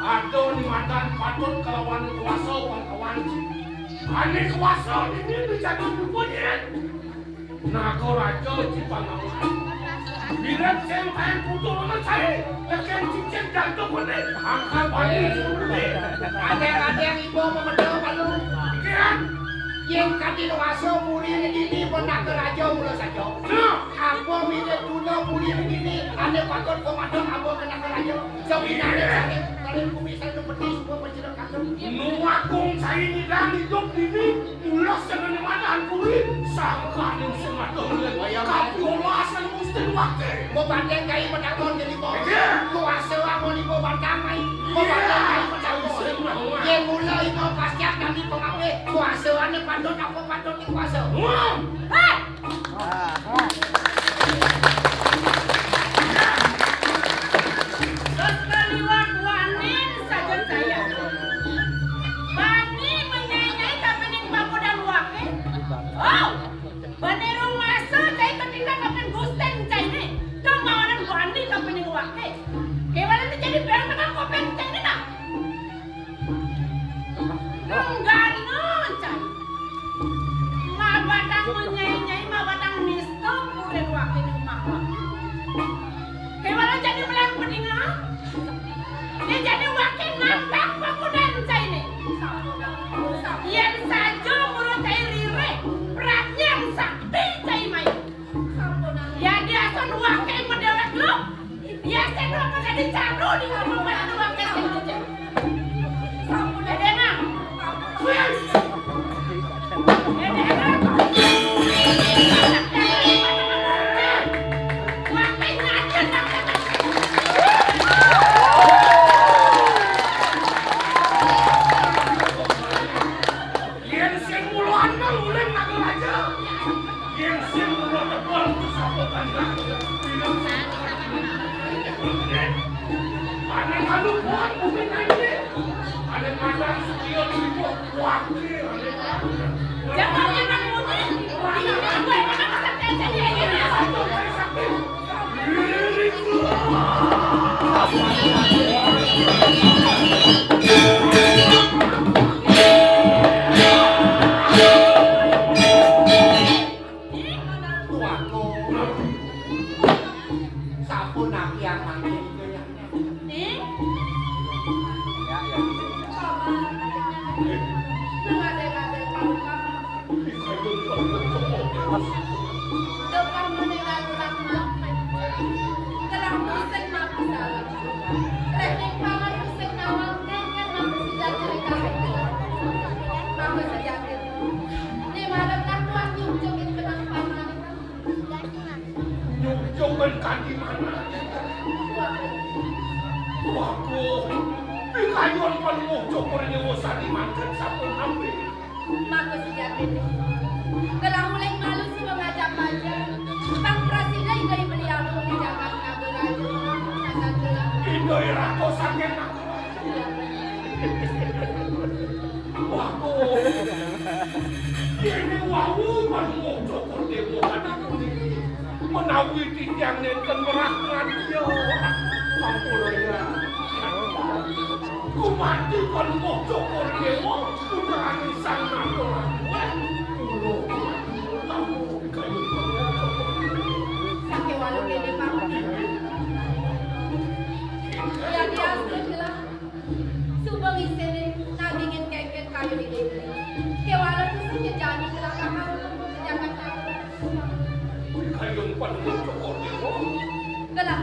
Aduh, ni mantan patut kelawan kuasa kawan-kawan. Ane kuasa ini bisa dibunyi. Naga raja Cipangawan. Bila saya main putus dengan saya, akan cincin jantung boleh. Angkat balik boleh. Ada yang ibu memedal malu. Ikan. Yang kaki kuasa murid ini pun naga raja mula saja. Apa bila tuna murid ini ada patut komandan apa kena raja. Sebenarnya saya kalian bisa seperti semua pencerah kakak. Nuakung saya ini dan hidup ini ulas dengan mana kulit sangka yang sematulnya. Kapulasan mesti wakil. Mau bandeng kaya menakon jadi bos. Kuasa aku ni mau bandang kaya. Mau bandeng kaya menakon. Yang mulai mau pasti akan di pengambil. Kuasa ane patut apa patut di kuasa. Hei! Gelap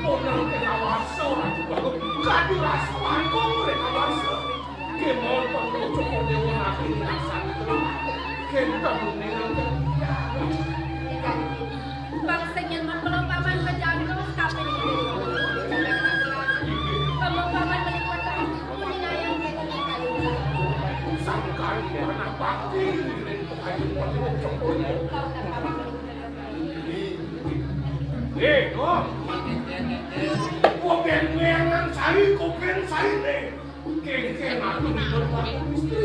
Unang kinawaso na kadurasuan ko rin kawaso. Kimon pagluto ko di mo natin nasan ko. Kenta dunin ang kaniyaga. Bangsa niyan man kalau paman berjalan terus kapan ini? Kamu paman melihat penilaian Sangkan pernah bakti rin ko kayo pagluto ko. Oh, kopen-mengan saya, kopen saya nih. Keng-keng aku di depan istri.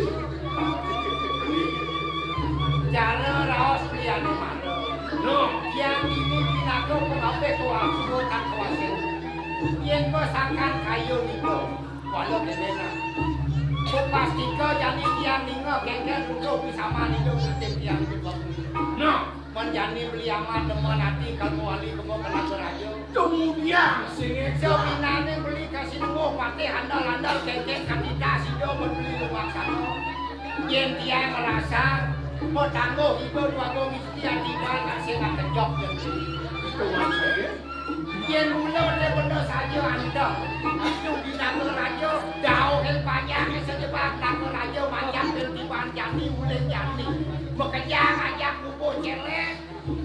Cara raos liane maro. No, Yang ini pinato pengape ko aku kan kawasin. Yen ko sangkan kayu nito. Walau kedena. Ko pasti ko jani tiang ningo kengken untuk bisa mani do ketim tiang di no, menjani beli amat demen hati kalau wali kemo kena berajo. kemudian singit Seminane beli kasih nunggu pati handal-handal kengkeng kandidat sido membeli rumah sana. Yen tiang ngerasa mau tangguh hidup dua go mesti tiba kasih nak kejok yang beli. Tuhan saya. Yen mula de benda saja anda. Itu di nama raja dau el banyak sejebak nama raja macam tertiban jani mulai jani. Bekerja ngajak kubu celek.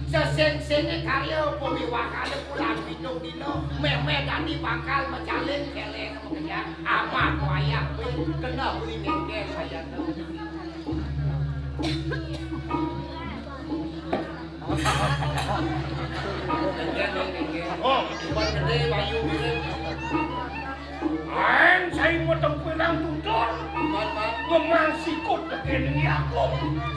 Sesen-sene karya pemiwakan pulang hidup dino meme dani bakal mencalin celek bekerja amat wayak kena beli mengke saya Oh, buat gede bayu mirip saya mau tempelang tutur. Memang sikut tekan ini aku.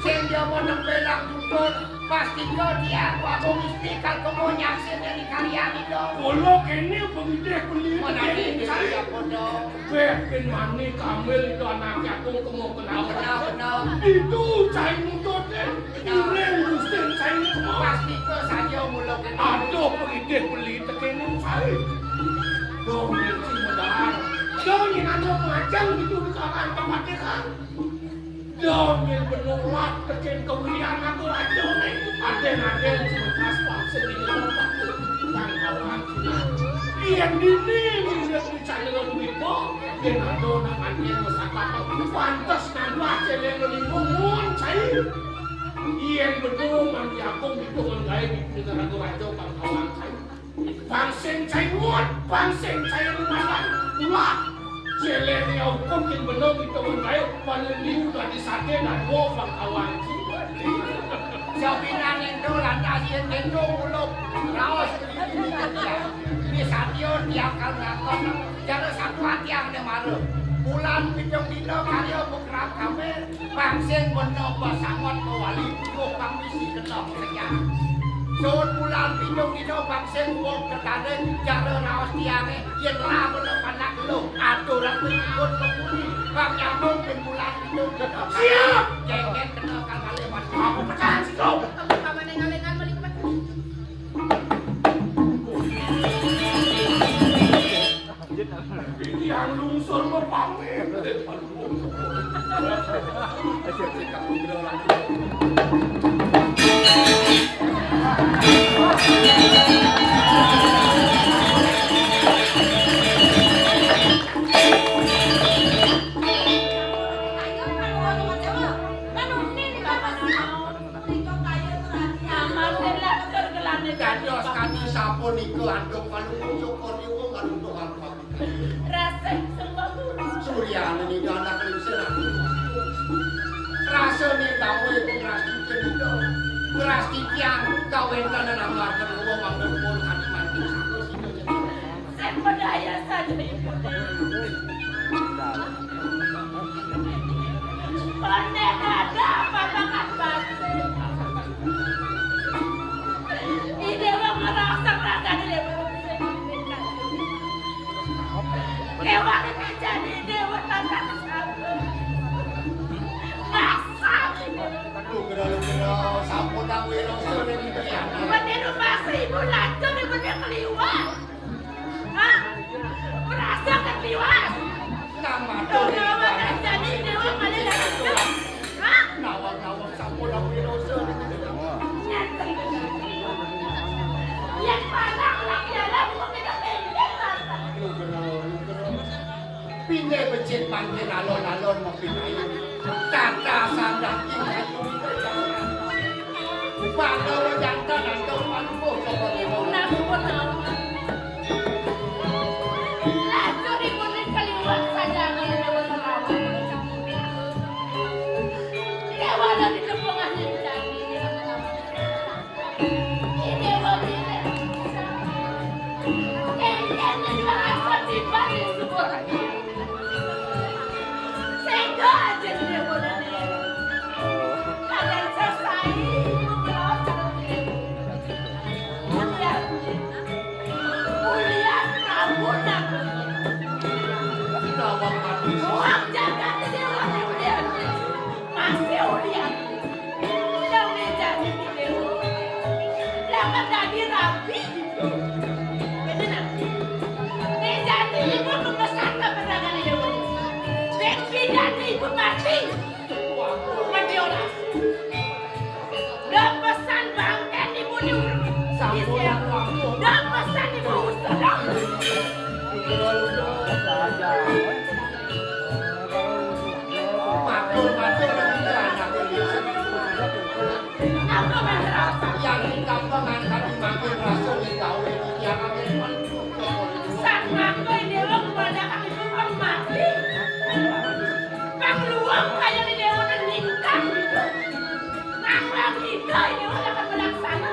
sen dia mau nembelang tutur pasti kau dia aku mesti kalau mau nyaksin dari kalian itu Kalau ini begitu beli mana tekan dia saya. bodoh Bikin mani kamil itu anaknya aku mau kenal. benar-benar Itu saya nuntut deh. Ini urusan saya semua. pasti kau saja mula kena Aduh begitu beli tekan ini saya. Dong si medar. Dong yang ada macam itu di kalangan tempatnya kan. Dong yang menolak tekan kemuliaan aku aja nih. Ada sebekas paksa di tempat kan kawan kita. Yang ini melihat di channel Wipo, yang ada namanya Musaka. Pantas nama channel Wipo mohon saya. Yang betul nanti aku itu menggaya di negara raja kawan saya. Bangsen saya muat, bangsen saya lumayan ulah. Channel yang hukum yang benar itu menggaya paling liu dari sate dan wafang kawan saya. Sabinan itu lantas yang itu muluk raos ini satyo tiap kali ngakon jangan satu hati yang ada maru bulan pitung dino karya bekerap kami bangsin menopo sangot kewali buku misi kenop sekian Sun bulan pitung dino bangsin wong ketadeng jangan raos tiangnya yang lah menop anak lu aturan berikut kemudi bang nyambung bin bulan pitung kenop Siap! jengket kenop kali lewat Aku percaya sih kau. paman nengalengan melihat Yang lungsur berpamit. Dados kami sampun iku anduk manungso syukur niku manungso apa. rasa semua Surya niki anak lingsir. Rasane gawe beras cincin itu. Beras cincin kawenten nang warga wong manggon pun kami mati satu sini. saya berdaya saja ibu. Pandai ada apa banget bangsa. Ini dewa merasa raga di dewa. Dewa ini jadi dewa tanah satu. Masa ini. Lugero sampun nang wiro sore iki ya. Bener masih bulan tuh di bener keliwat. Hah? Merasa keliwat. Nama Dewa kan jadi dewa pada datang. Hah? nawang-nawang sampun nang wiro sore iki. Yang mana orang dalam mau kita masjid mangkin alon-alon mobil ayu. Kata sandak tinggal Bagawa jantan atau manpo sobat Una pun Laju dibunuh kaliwat saja kalau dewa terawat. Dewa ada di kepungan jadi dewa bila yang merasa dibalik sebuah sehingga aja dewa dan kalian selesai Uang jaga dewa ulian masih ulian yang menjadi dewa yang menjadi rapi benar menjadi ibu membesar kebenaran dewa menjadi ibu mati mendiolas dan pesan bangkan ibu dan pesan ibu usaha Matur-matur anak yang kampungan kami makin rasul di gawe yang kami sang makoy dewa kepada kami pun mati pangluang kaya ni dewa dan ningkang gitu nanglang hingga ini akan melaksana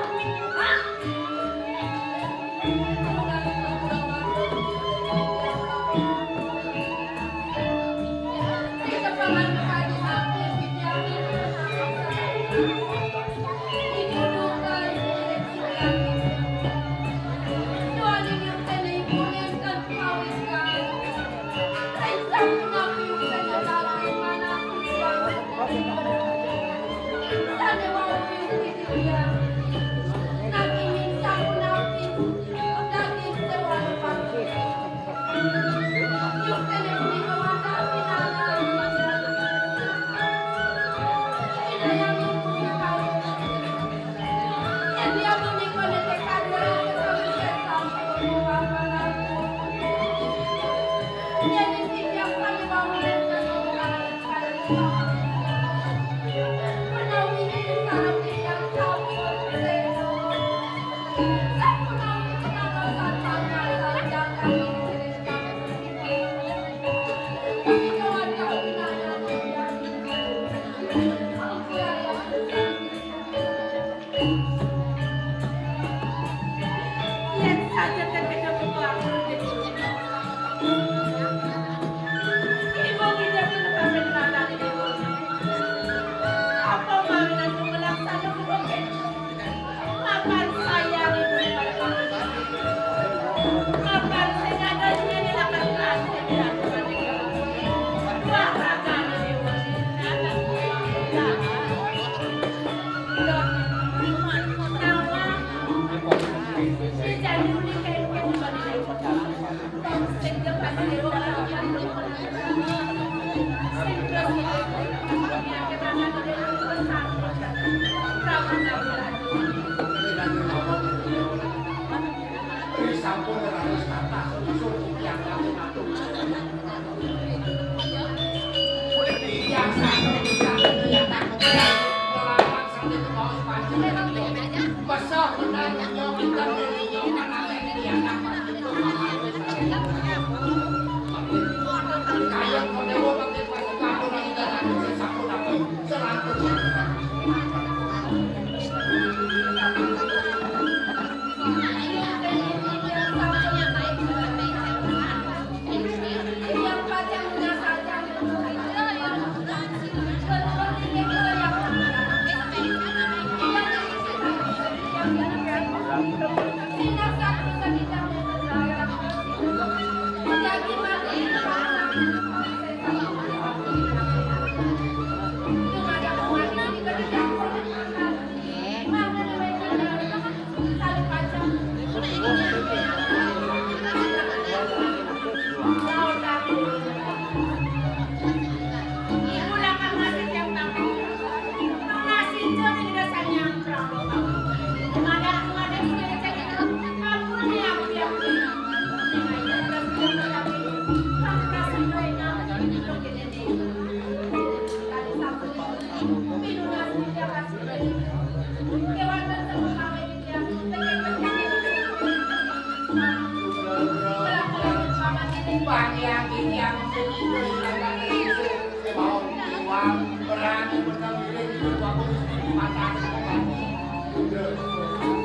Bang yang begitu agak terisi sebau uang berani berkali-kali di waktu di mata kembali.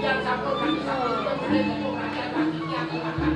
Yang satu kaki satu dia boleh ketemu rakyat kakinya ke makan.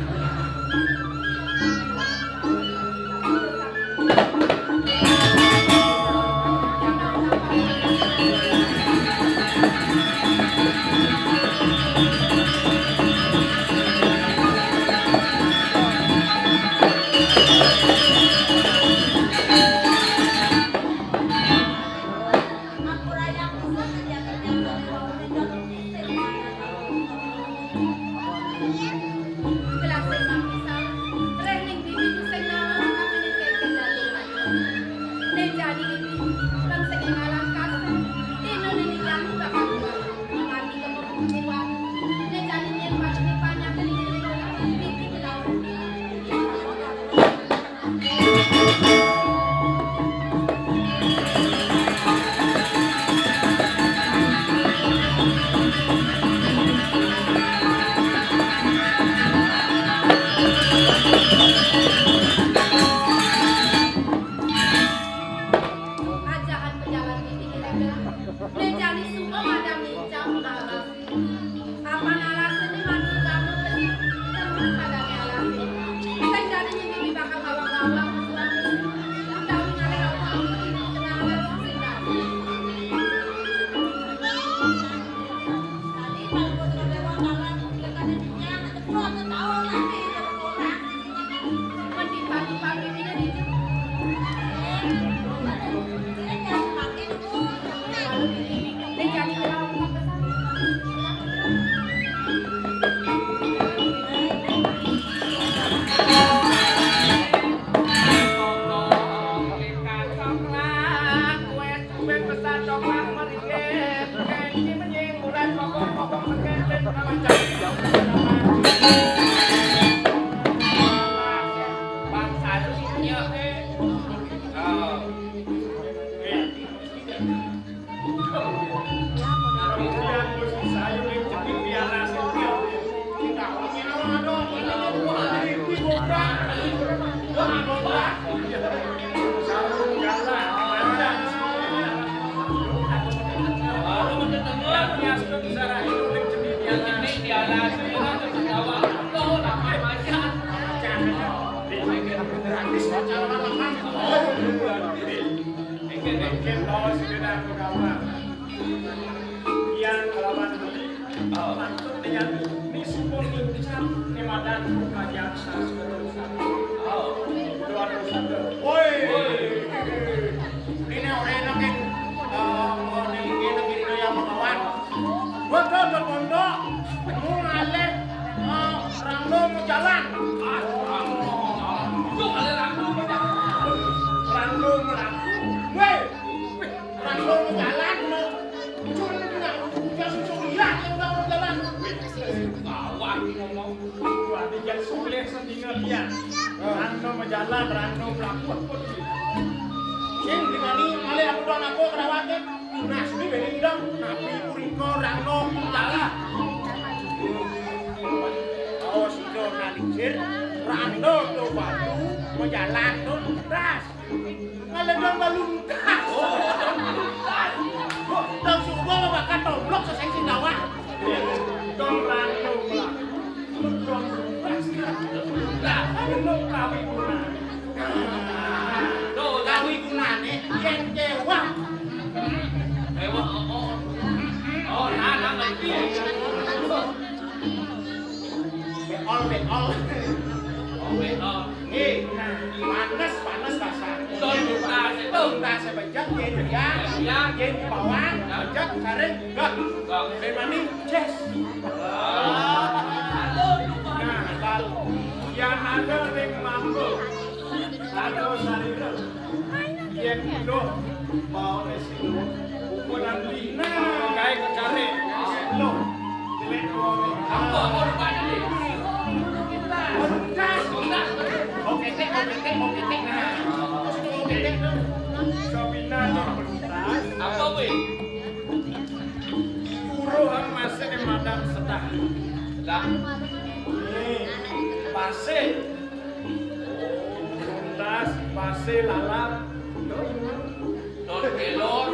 masih lalap. Don kelor.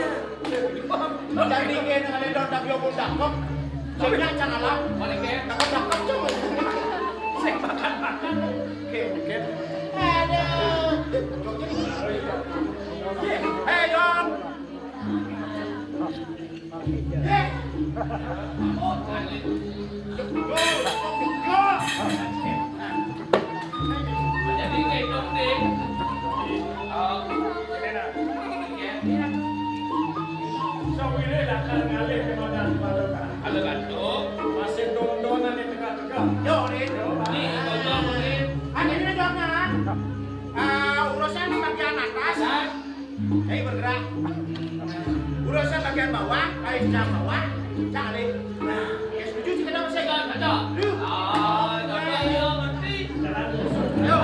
Jadi kene ngene don tak yo pun dakok. Sing nyacan alam. Paling ke. Dakok cuma. Sing makan-makan. Oke. Aduh. Hey Don. Jadi kayak dong deh. Masih don-donan di tengah-tengah. Yo, Rin. Nih, dong Rin. Ini dongnya. Urusan di bagian atas. Hei bergerak. Urusan bagian bawah, jam bawah. Jangan deh. Nah, ya setuju sih kita masih. Ada. Yo mesti. Yo.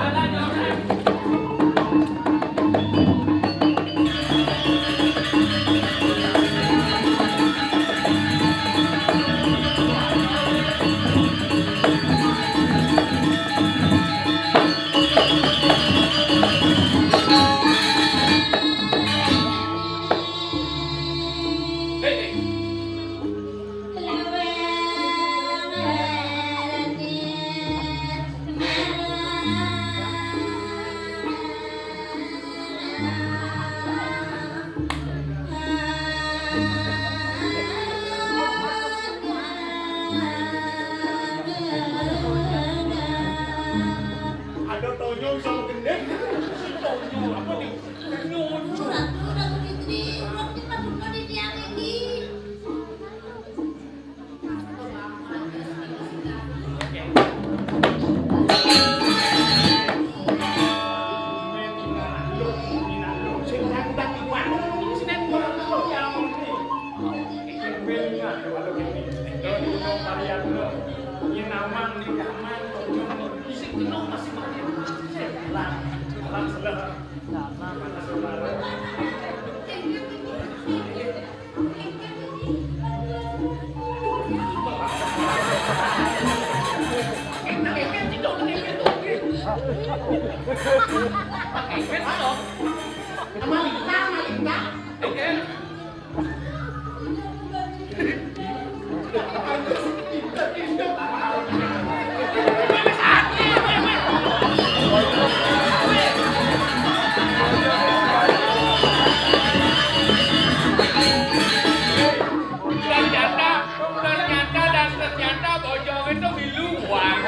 Ternyata bojong itu biluang.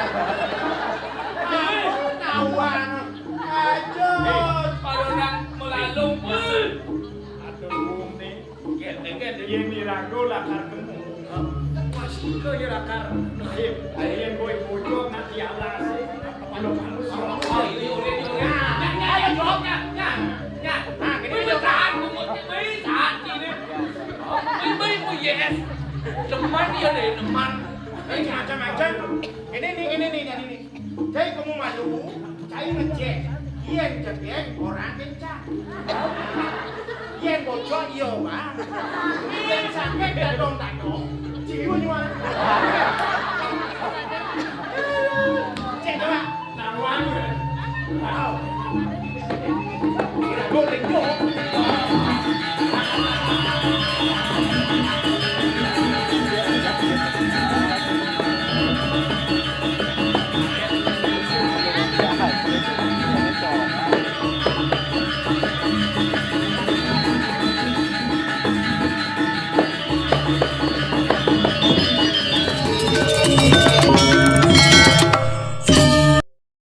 Kalau orang melalung pun. Aduh, nih. Yang diragu lakar gemuk. Masih ke lakar nahib. Yang gue bojong nanti alas. Kalau kamu Oh ini udah ayo jawabnya. Nah, ini tahan ini. Ini yes. Teman dia deh, teman. ini macam-macam. Ini nih. Jadi kamu maju, saya ngecek. Iya ngecek orang kencang. Iya bocor iya bang. Iya sakit dadong. Jiwa nyua. Cek coba. Nawan. Wow.